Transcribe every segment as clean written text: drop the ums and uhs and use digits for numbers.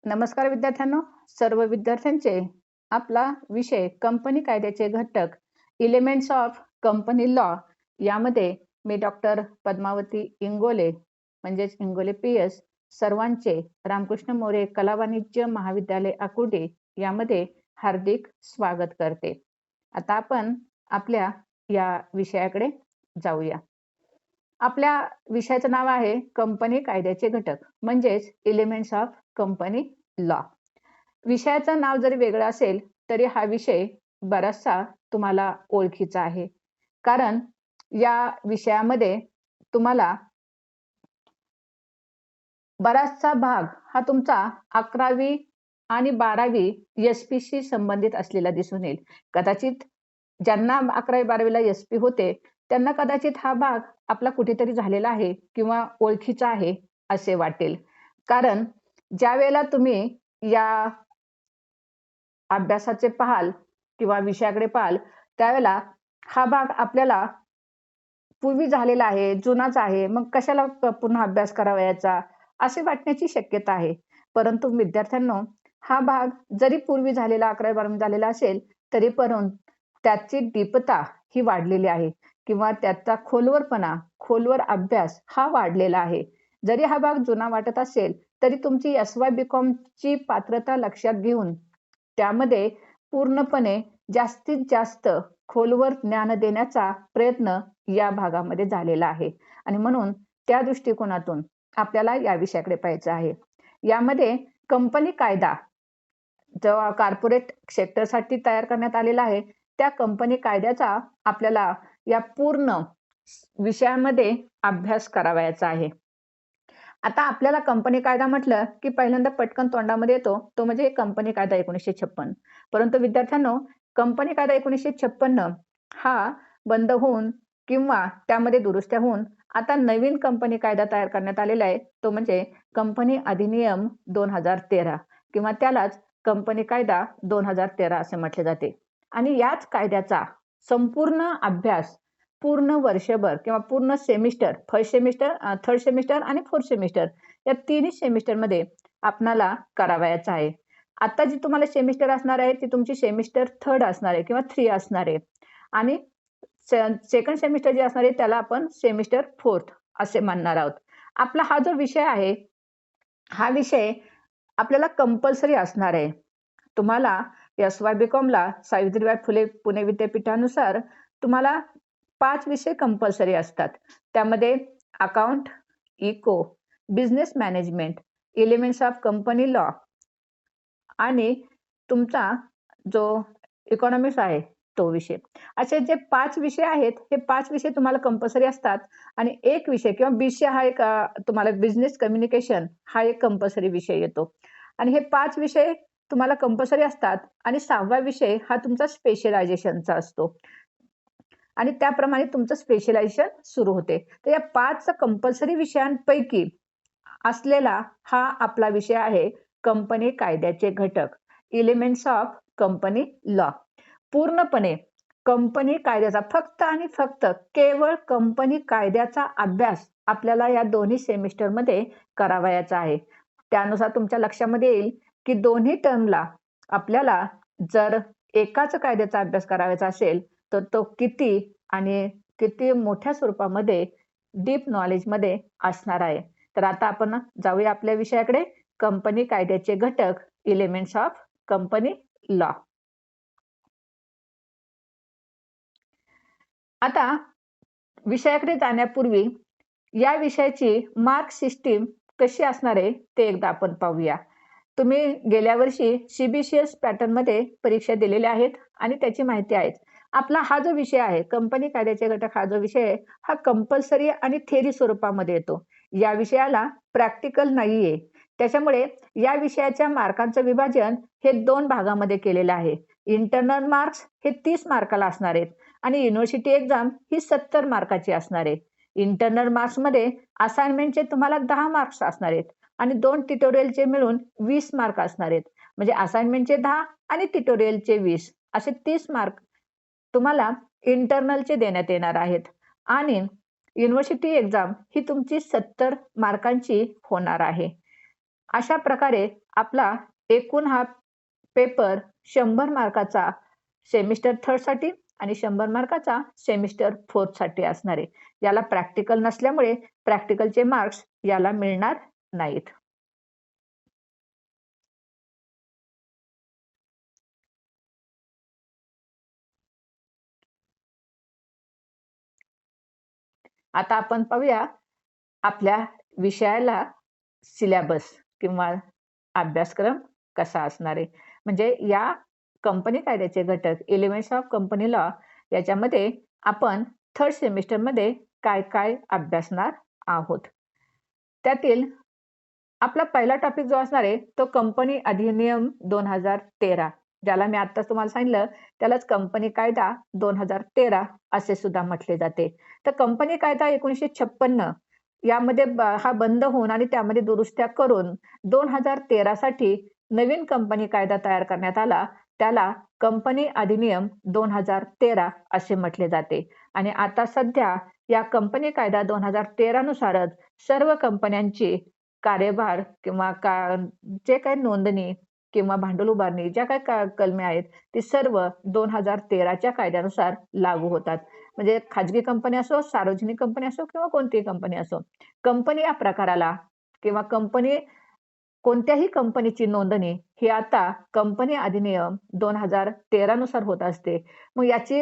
नमस्कार विद्यार्थ्यांनो, सर्व विद्यार्थ्यांचे आपला विषय कंपनी कायद्याचे घटक एलिमेंट्स ऑफ कंपनी लॉ यामध्ये मी डॉक्टर पद्मावती इंगोले म्हणजेच इंगोले PS सर्वांचे रामकृष्ण मोरे कला वाणिज्य महाविद्यालय आकुर्डी यामध्ये हार्दिक स्वागत करते. आता आपण आपल्या या विषयाकडे जाऊया. आपल्या विषयाचं नाव आहे कंपनी कायद्याचे घटक म्हणजेच एलिमेंट्स ऑफ कंपनी लॉ. विषयाचं नाव जरी वेगळं असेल तरी हा विषय बराचसा तुम्हाला ओळखीचा आहे, कारण या विषयामध्ये तुम्हाला बराचसा भाग हा तुमचा 11वी आणि 12वी SP संबंधित असलेला दिसून येईल. कदाचित ज्यांना 11वी-12वीला SP होते त्यांना कदाचित हा भाग आपला कुठेतरी झालेला आहे किंवा ओळखीचा आहे असे वाटेल. कारण ज्या वेळेला तुम्ही या अभ्यासाचे पाहाल किंवा विषयाकडे पाहाल त्यावेळेला हा भाग आपल्याला पूर्वी झालेला आहे, जुनाच आहे, मग कशाला पुन्हा अभ्यास करावा याचा असे वाटण्याची शक्यता आहे. परंतु विद्यार्थ्यांनो, हा भाग जरी पूर्वी झालेला 11वी-12वी झालेला असेल तरी परंतु त्याची दीपता ही वाढलेली आहे किंवा त्याचा खोलवर अभ्यास हा वाढलेला आहे. जरी हा भाग जुना वाटत असेल तरी तुमची SY BComची पात्रता लक्षात घेऊन त्यामध्ये पूर्णपणे जास्तीत जास्त खोलवर ज्ञान देण्याचा प्रयत्न या भागामध्ये झालेला आहे आणि म्हणून त्या दृष्टिकोनातून आपल्याला या विषयाकडे पाहायचं आहे. यामध्ये कंपनी कायदा जो कॉर्पोरेट सेक्टरसाठी तयार करण्यात आलेला आहे त्या कंपनी कायद्याचा आपल्याला या पूर्ण विषयामध्ये अभ्यास करावयाचा आहे. आता आपल्याला कंपनी कायदा म्हटलं की पहिल्यांदा पटकन तोंडामध्ये येतो तो म्हणजे कंपनी कायदा 1956. परंतु विद्यार्थ्यांनो, कंपनी कायदा 1956 हा बंद होऊन किंवा त्यामध्ये दुरुस्त्या होऊन आता नवीन कंपनी कायदा तयार करण्यात आलेला आहे. तो म्हणजे कंपनी अधिनियम 2013 किंवा त्यालाच कंपनी कायदा 2013 असे म्हटले जाते. आणि याच कायद्याचा संपूर्ण अभ्यास पूर्ण वर्षभर किंवा पूर्ण semester, first semester, third semester आणि फोर्थ सेमिस्टर या तिन्ही सेमिस्टरमध्ये आपणाला करावयाचा आहे. आता जी तुम्हाला सेमिस्टर असणार आहे ती तुमची सेमिस्टर 3rd असणार आहे किंवा 3 असणार आहे आणि सेकंड सेमिस्टर जे असणार आहे त्याला आपण सेमिस्टर 4th असे म्हणणार आहोत. आपला हा जो विषय आहे हा विषय आपल्याला कंपल्सरी असणार आहे. तुम्हाला SY BComला सावित्रीबाई फुले पुणे विद्यापीठानुसार तुम्हाला 5 विषय कंपल्सरी असतात. त्यामध्ये account, eco, business management, elements of company law आणि तुमचा जो इकॉनॉमिक्स आहे तो विषय. असे जे 5 विषय आहेत हे 5 विषय तुम्हाला कंपल्सरी असतात आणि एक विषय किंवा BC हा एक तुम्हाला बिझनेस कम्युनिकेशन हा एक कंपल्सरी विषय येतो आणि हे 5 विषय तुम्हाला कंपल्सरी असतात आणि 6वा विषय हा तुमचा स्पेशलायझेशनचा असतो आणि त्याप्रमाणे तुमचं स्पेशलायझेशन सुरू होते. तर या 5 कंपल्सरी विषयांपैकी असलेला हा आपला विषय आहे कंपनी कायद्याचे घटक, एलिमेंट्स ऑफ कंपनी लॉ. पूर्णपणे कंपनी कायद्याचा फक्त आणि फक्त केवळ कंपनी कायद्याचा अभ्यास आपल्याला या दोन्ही सेमिस्टरमध्ये करावयाचा आहे. त्यानुसार तुमच्या लक्षामध्ये येईल की दोन्ही टर्मला आपल्याला जर एकाच कायद्याचा अभ्यास करायचा असेल तर तो किती मोठ्या स्वरूपामध्ये डीप नॉलेजमध्ये असणार आहे. तर आता आपण जाऊया आपल्या विषयाकडे, कंपनी कायद्याचे घटक, एलिमेंट्स ऑफ कंपनी लॉ. आता विषयाकडे जाण्यापूर्वी या विषयाची मार्क सिस्टीम कशी असणार आहे ते एकदा आपण पाहूया. तुम्ही गेल्या वर्षी CBCS पॅटर्नमध्ये परीक्षा दिलेल्या आहेत आणि त्याची माहिती आहे. आपला हा जो विषय आहे कंपनी कायद्याचे घटक हा जो विषय आहे हा कंपल्सरी आणि थेरी स्वरूपामध्ये येतो. या विषयाला प्रॅक्टिकल नाहीये. त्याच्यामुळे या विषयाच्या मार्कांचं विभाजन हे 2 भागामध्ये केलेलं आहे. इंटरनल मार्क्स हे 30 मार्काला असणार आहेत आणि युनिव्हर्सिटी एक्झाम ही 70 मार्काची असणार आहे. इंटरनल मार्क्समध्ये असाइनमेंटचे तुम्हाला 10 मार्क्स असणार आहेत आणि 2 ट्युटोरियलचे मिळून 20 मार्क असणार आहेत. म्हणजे असाइनमेंटचे 10 आणि ट्युटोरियलचे 20 असे 30 मार्क तुम्हाला इंटरनलचे देण्यात येणार आहेत आणि युनिव्हर्सिटी एक्झाम ही तुमची 70 मार्कांची होणार आहे. अशा प्रकारे आपला एकूण हा पेपर 100 मार्काचा सेमिस्टर 3rd साठी आणि 100 मार्काचा सेमिस्टर 4th साठी असणार आहे. याला प्रॅक्टिकल नसल्यामुळे प्रॅक्टिकलचे मार्क्स याला मिळणार नाहीत. आता आपण पाहूया आपल्या विषयाला सिलॅबस किंवा अभ्यासक्रम कसा असणार आहे. म्हणजे या कंपनी कायद्याचे घटक एलिमेंट्स ऑफ कंपनी लॉ याच्यामध्ये आपण 3rd सेमिस्टरमध्ये काय-काय अभ्यासणार आहोत. त्यातील आपला पहिला टॉपिक जो असणार आहे तो कंपनी अधिनियम 2013 ज्याला मी आत्ताच तुम्हाला सांगितलं त्यालाच कंपनी कायदा 2013 असे सुद्धा म्हटले जाते. तर कंपनी कायदा 1956 यामध्ये हा बंद होऊन आणि त्यामध्ये दुरुस्त्या करून 2013 साठी नवीन कंपनी कायदा तयार करण्यात आला. त्याला कंपनी अधिनियम 2013 असे म्हटले जाते. आणि आता सध्या या कंपनी कायदा 2013 नुसारच सर्व कंपन्यांची कार्यभार किंवा जे काही नोंदणी किंवा भांडवल उभारणी ज्या काही कलमे आहेत, ती सर्व 2013च्या कायद्यानुसार लागू होतात. म्हणजे खाजगी कंपनी असो, सार्वजनिक कंपनी असो किंवा कोणतीही कंपनी असो. कंपनी या प्रकाराला किंवा कोणत्याही कंपनीची नोंदणी ही आता कंपनी अधिनियम 2013 नुसार होत असते. मग याची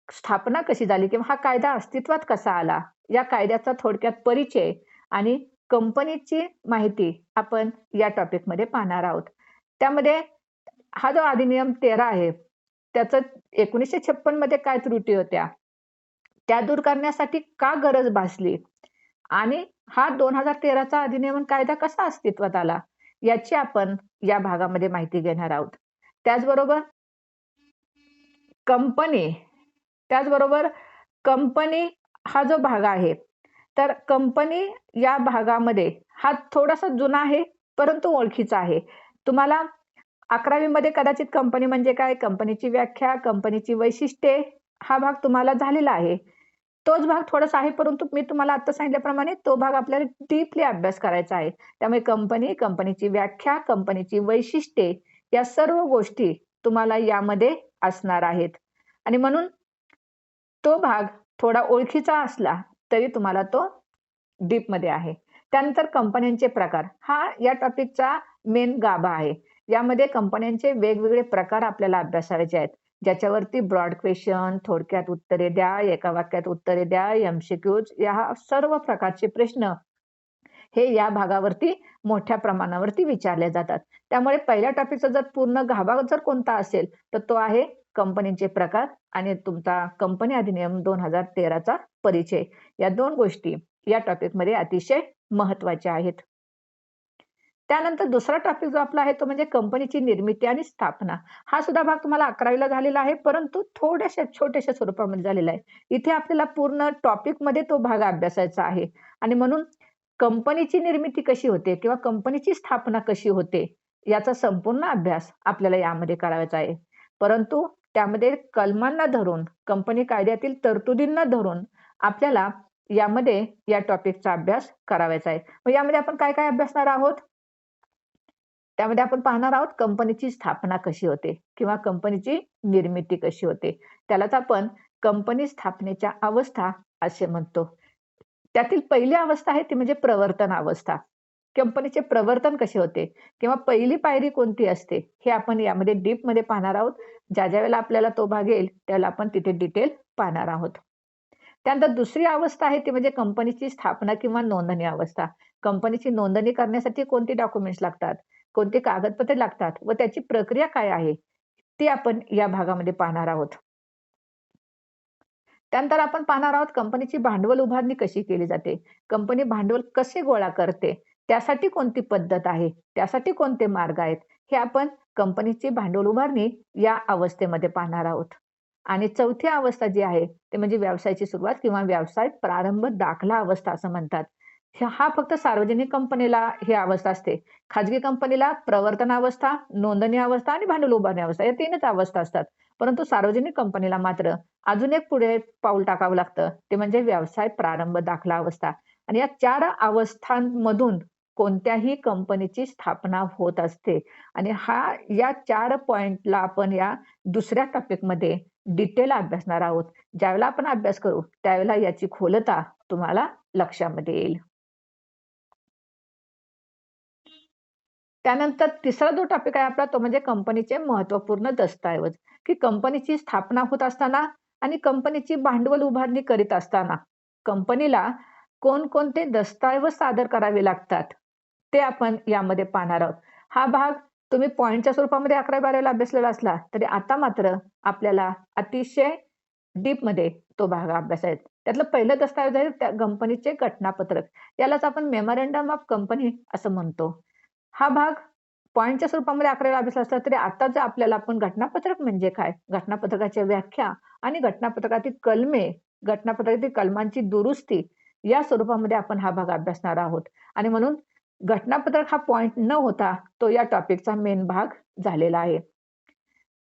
स्थापना कशी झाली किंवा हा कायदा अस्तित्वात कसा आला? या कायद्याचा थोडक्यात परिचय आणि कंपनीची माहिती आपण या टॉपिकमध्ये पाहणार आहोत. त्यामध्ये हा जो अधिनियम 13 आहे, त्याचं 1956 मध्ये काय त्रुटी होत्या, त्या दूर करण्यासाठी का गरज भासली आणि हा 2013चा अधिनियम कायदा कसा अस्तित्वात आला, याची आपण या भागामध्ये माहिती घेणार आहोत. त्याचबरोबर कंपनी त्याचबरोबर कंपनी हा जो भाग आहे, तर कंपनी या भागामध्ये हा थोडासा जुना आहे, परंतु ओळखीचा आहे. तुम्हाला 11वी मध्ये कदाचित कंपनी म्हणजे काय, कंपनीची व्याख्या, कंपनीची वैशिष्ट्ये हा भाग तुम्हाला झालेला आहे. तोच भाग थोडासा आहे, परंतु मी तुम्हाला आता सांगितल्याप्रमाणे तो भाग आपल्याला डीपली अभ्यास करायचा आहे. त्यामुळे कंपनी, कंपनीची व्याख्या, कंपनीची वैशिष्ट्ये या सर्व गोष्टी तुम्हाला यामध्ये असणार आहेत. आणि म्हणून तो भाग थोडा ओळखीचा असला तरी तुम्हाला तो डीपमध्ये आहे. त्यानंतर कंपन्यांचे प्रकार हा या टॉपिकचा मेन गाभा आहे. यामध्ये कंपन्यांचे वेगवेगळे प्रकार आपल्याला अभ्यासायचे आहेत. ज्याच्यावरती ब्रॉड क्वेशन, थोडक्यात उत्तरे द्या, एका वाक्यात उत्तरे द्या, एम-सी-क्यूज या सर्व प्रकारचे प्रश्न हे या भागावरती मोठ्या प्रमाणावरती विचारले जातात. त्यामुळे पहिल्या टॉपिकचा जर पूर्ण गाभा जर कोणता असेल, तर तो आहे कंपनीचे प्रकार आणि तुमचा कंपनी अधिनियम 2013चा परिचय. या 2 गोष्टी या टॉपिकमध्ये अतिशय महत्त्वाच्या आहेत. त्यानंतर दुसरा टॉपिक जो आपला आहे तो म्हणजे कंपनीची निर्मिती आणि स्थापना. हा सुद्धा भाग तुम्हाला 11वीला झालेला आहे, परंतु थोड्याशा छोट्याशा स्वरूपामध्ये झालेला आहे. इथे आपल्याला पूर्ण टॉपिकमध्ये तो भाग अभ्यासायचा आहे आणि म्हणून कंपनीची निर्मिती कशी होते किंवा कंपनीची स्थापना कशी होते, याचा संपूर्ण अभ्यास आपल्याला यामध्ये करायचा आहे. परंतु त्यामध्ये कलमांना धरून, कंपनी कायद्यातील तरतुदींना धरून आपल्याला यामध्ये या टॉपिकचा अभ्यास करायचा आहे. मग यामध्ये आपण काय-काय अभ्यासणार आहोत? त्यामध्ये आपण पाहणार आहोत कंपनीची स्थापना कशी होते किंवा कंपनीची निर्मिती कशी होते. त्यालाच आपण कंपनी स्थापनेच्या अवस्था असे म्हणतो. त्यातील पहिली अवस्था आहे ती म्हणजे प्रवर्तन अवस्था. कंपनीचे प्रवर्तन कसे होते किंवा पहिली पायरी कोणती असते हे आपण यामध्ये डीपमध्ये पाहणार आहोत. ज्या वेळेला आपल्याला तो भाग येईल त्यावेळेला आपण तिथे डिटेल पाहणार आहोत. त्यानंतर दुसरी अवस्था आहे ती म्हणजे कंपनीची स्थापना किंवा नोंदणी अवस्था. कंपनीची नोंदणी करण्यासाठी कोणती डॉक्युमेंट्स लागतात, कोणती कागदपत्रे लागतात व त्याची प्रक्रिया काय आहे, ती आपण या भागामध्ये पाहणार आहोत. त्यानंतर आपण पाहणार आहोत कंपनीची भांडवल उभारणी कशी केली जाते, कंपनी भांडवल कसे गोळा करते, त्यासाठी कोणती पद्धत आहे, त्यासाठी कोणते मार्ग आहेत, हे आपण कंपनीची भांडवल उभारणी या अवस्थेमध्ये पाहणार आहोत. आणि चौथी अवस्था जी आहे ते म्हणजे व्यवसायाची सुरुवात किंवा व्यवसाय प्रारंभ दाखला अवस्था असं म्हणतात. हा फक्त सार्वजनिक कंपनीला ही अवस्था असते. खाजगी कंपनीला प्रवर्तन अवस्था, नोंदणी अवस्था आणि भांडवल उभारणी अवस्था या 3च अवस्था असतात. परंतु सार्वजनिक कंपनीला मात्र अजून एक पुढे पाऊल टाकावं लागतं. ते म्हणजे व्यवसाय प्रारंभ दाखला अवस्था आणि या 4 अवस्थांमधून कोणत्याही कंपनीची स्थापना होत असते आणि या 4 पॉइंटला आपण या दुसऱ्या टॉपिकमध्ये डिटेल अभ्यासणार आहोत. ज्यावेळेला आपण अभ्यास करू, त्यावेळेला याची खोलता तुम्हाला लक्षामध्ये येईल. त्यानंतर तिसरा जो टॉपिक आहे आपला तो म्हणजे कंपनीचे महत्त्वपूर्ण दस्तऐवज, की कंपनीची स्थापना होत असताना आणि कंपनीची भांडवल उभारणी करीत असताना कंपनीला कोणकोणते दस्तऐवज सादर करावे लागतात, ते आपण यामध्ये पाहणार आहोत. हा भाग तुम्ही पॉइंटच्या स्वरूपामध्ये 11वी-12वीला अभ्यासलेला असला, तरी आता मात्र आपल्याला अतिशय डीपमध्ये तो भाग अभ्यासायचा आहे. त्यातलं पहिलं दस्तऐवज आहे त्या कंपनीचे घटनापत्रक. यालाच आपण मेमोरंडम ऑफ कंपनी असं म्हणतो. हा भाग पॉइंटच्या स्वरूपामध्ये 11वीला अभ्यासला असला तरी आता जर आपल्याला आपण घटनापत्रक म्हणजे काय, घटनापत्रकाच्या व्याख्या आणि घटनापत्रकातील कलमे, घटनापत्रकातील कलमांची दुरुस्ती या स्वरूपामध्ये आपण हा भाग अभ्यासणार आहोत. आणि म्हणून घटनापत्रक हा पॉइंट न होता तो या टॉपिकचा मेन भाग झालेला आहे.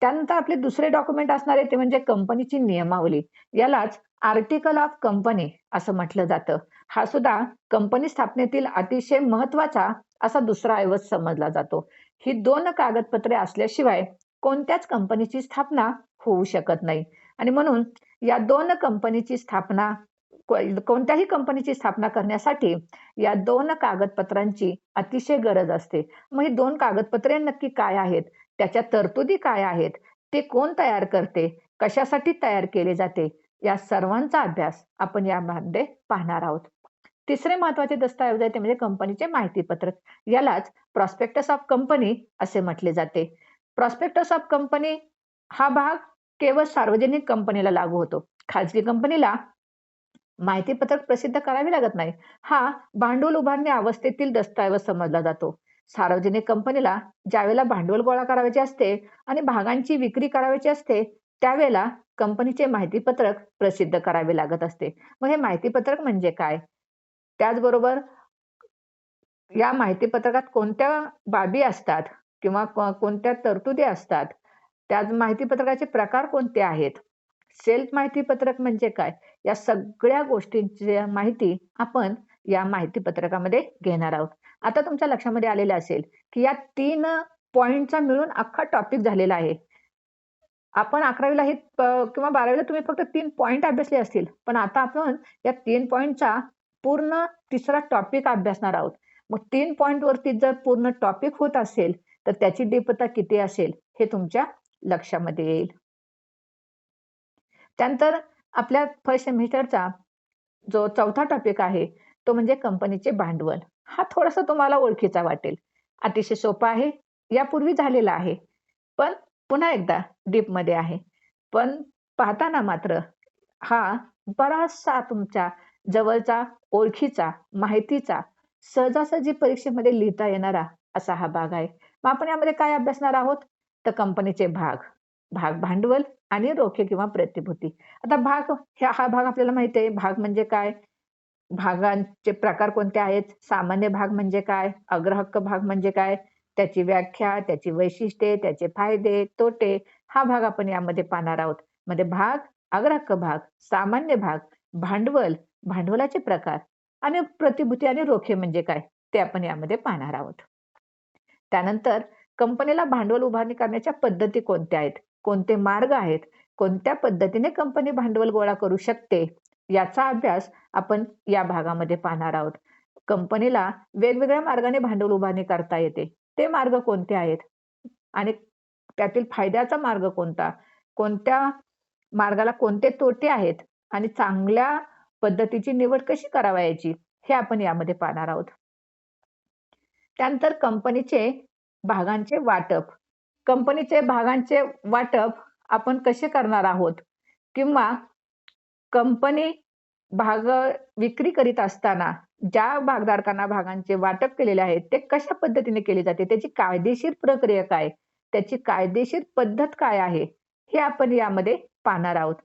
त्यानंतर आपले दुसरे डॉक्युमेंट असणार आहे ते म्हणजे कंपनीची नियमावली. यालाच आर्टिकल ऑफ कंपनी असं म्हटलं जातं. हा सुद्धा कंपनी स्थापनेतील अतिशय महत्त्वाचा असा दुसरा ऐवज समजला जातो. ही 2 कागदपत्रे असल्याशिवाय कोणत्याच कंपनीची स्थापना होऊ शकत नाही आणि म्हणून या 2 कंपनीची स्थापना कोणत्याही कंपनीची स्थापना करण्यासाठी या 2 कागदपत्रांची अतिशय गरज असते. मग ही 2 कागदपत्रे नक्की काय आहेत? त्याच्या तरतुदी काय आहेत? ते कोण तयार करते? कशासाठी तयार केले जाते? या सर्वांचा अभ्यास आपण यामध्ये पाहणार आहोत. तिसरे महत्त्वाचे दस्तऐवज आहे ते म्हणजे कंपनीचे माहितीपत्रक. यालाच प्रॉस्पेक्टस ऑफ कंपनी असे म्हटले जाते. प्रॉस्पेक्टस ऑफ कंपनी हा भाग केवळ सार्वजनिक कंपनीला लागू होतो. खाजगी कंपनीला माहितीपत्रक प्रसिद्ध करावे लागत नाही. हा भांडवल उभारणी अवस्थेतील दस्तऐवज समजला जातो. सार्वजनिक कंपनीला ज्यावेळेला भांडवल गोळा करायचे असते आणि भागांची विक्री करायची असते, त्यावेळेला कंपनीचे माहितीपत्रक प्रसिद्ध करावे लागत असते. मग हे माहितीपत्रक म्हणजे काय? त्याचबरोबर या माहितीपत्रकात कोणत्या बाबी असतात किंवा कोणत्या तरतुदी असतात? त्या माहितीपत्रकाचे प्रकार कोणते आहेत? सेल्फ माहितीपत्रक म्हणजे काय? या सगळ्या गोष्टींची माहिती आपण या माहितीपत्रकामध्ये घेणार आहोत. आता तुमच्या लक्षामध्ये आलेलं असेल, की या 3 पॉइंटचा मिळून अख्खा टॉपिक झालेला आहे. आपण 11वीला हे किंवा 12वीला तुम्ही फक्त 3 पॉइंट अभ्यासले असतील. पण आता आपण या 3 पॉइंटचा पूर्ण तिसरा टॉपिक अभ्यासणार आहोत. मग 3 पॉइंटवरती जर पूर्ण टॉपिक होत असेल, तर त्याची डीपता किती असेल हे तुमच्या लक्षामध्ये येईल. त्यानंतर आपल्या फर्स्ट सेमिस्टरचा जो चौथा टॉपिक आहे, तो म्हणजे कंपनीचे भांडवल. हा थोडासा तुम्हाला ओळखीचा वाटेल. अतिशय सोपा आहे. यापूर्वी झालेला आहे. पण पुन्हा एकदा डीपमध्ये आहे. पण पाहताना मात्र हा बराचसा तुमच्या जवळचा, ओळखीचा, माहितीचा, सहजासहजी परीक्षेमध्ये लिहिता येणारा असा हा भाग आहे. मग आपण यामध्ये काय अभ्यासणार आहोत? तर कंपनीचे भाग, भांडवल आणि रोखे किंवा प्रतिभूती. आता हा भाग आपल्याला माहिती आहे. भाग म्हणजे काय? भागांचे प्रकार कोणते आहेत? सामान्य भाग म्हणजे काय? अग्रहक्क भाग म्हणजे काय? त्याची व्याख्या, त्याची वैशिष्ट्ये, त्याचे फायदे, तोटे हा भाग आपण यामध्ये पाहणार आहोत. मध्ये भाग, अग्रहक्क भाग, सामान्य भाग, भांडवल, भांडवलाचे प्रकार आणि प्रतिभूती आणि रोखे म्हणजे काय? ते आपण यामध्ये पाहणार आहोत. त्यानंतर कंपनीला भांडवल उभारणी करण्याच्या पद्धती कोणत्या आहेत? कोणते मार्ग आहेत? कोणत्या पद्धतीने कंपनी भांडवल गोळा करू शकते? याचा अभ्यास आपण या भागामध्ये पाहणार आहोत. कंपनीला वेगवेगळ्या मार्गाने भांडवल उभारणी करता येते. ते मार्ग कोणते आहेत? आणि त्यातील फायद्याचा मार्ग कोणता? कोणत्या मार्गाला कोणते तोटे आहेत? आणि चांगल्या पद्धतीची निवड कशी करावयाची? हे आपण यामध्ये पाहणार आहोत. त्यानंतर कंपनीचे भागांचे वाटप. कंपनीचे भागांचे वाटप आपण कसे करणार आहोत? किंवा कंपनी भाग विक्री करीत असताना ज्या भागधारकांना भागांचे वाटप केलेले आहे, ते कशा पद्धतीने केले जाते? त्याची कायदेशीर प्रक्रिया काय? त्याची कायदेशीर पद्धत काय आहे? हे आपण यामध्ये पाहणार आहोत.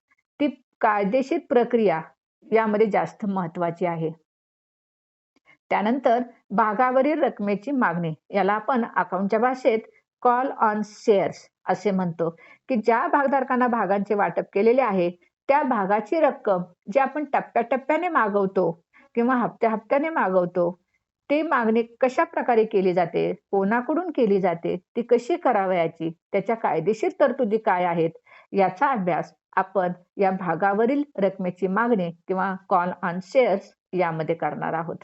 ती कायदेशीर प्रक्रिया यामध्ये जास्त महत्त्वाची आहे. त्यानंतर भागावरील रकमेची मागणी. याला आपण अकाउंटच्या भाषेत कॉल ऑन शेअर्स असे म्हणतो, की ज्या भागधारकांना भागांचे वाटप केलेले आहे, त्या भागाची रक्कम जी आपण टप्प्याटप्प्याने मागवतो किंवा हप्त्या-हप्त्याने मागवतो, ती मागणी कशाप्रकारे केली जाते, कोणाकडून केली जाते, ती कशी करावयाची, त्याच्या कायदेशीर तरतुदी काय आहेत, याचा अभ्यास आपण या भागावरील रकमेची मागणी किंवा कॉल ऑन शेअर्स यामध्ये करणार आहोत.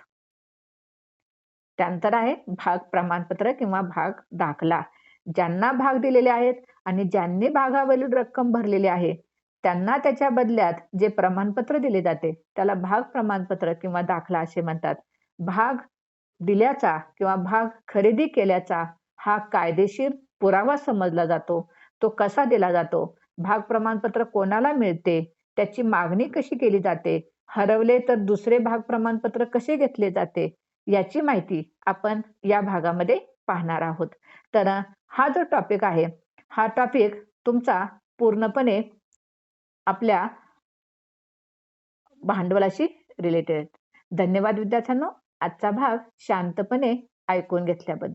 त्यानंतर आहे भाग प्रमाणपत्र किंवा भाग दाखला. ज्यांना भाग दिलेले आहेत आणि ज्यांनी भागावरील रक्कम भरलेली आहे, त्यांना त्याच्या बदल्यात जे प्रमाणपत्र दिले जाते, त्याला भाग प्रमाणपत्र किंवा दाखला असे म्हणतात. भाग दिल्याचा किंवा भाग खरेदी केल्याचा हा कायदेशीर पुरावा समजला जातो. तो कसा दिला जातो? भाग प्रमाणपत्र कोणाला मिळते? त्याची मागणी कशी केली जाते? हरवले तर दुसरे भाग प्रमाणपत्र कसे घेतले जाते? याची माहिती आपण या भागामध्ये पाहणार आहोत. तर हा जो टॉपिक आहे, हा टॉपिक तुमचा पूर्णपणे आपल्या भांडवलाशी रिलेटेड. धन्यवाद विद्यार्थ्यांनो. आजचा भाग शांतपणे ऐकून घेतल्याबद्दल.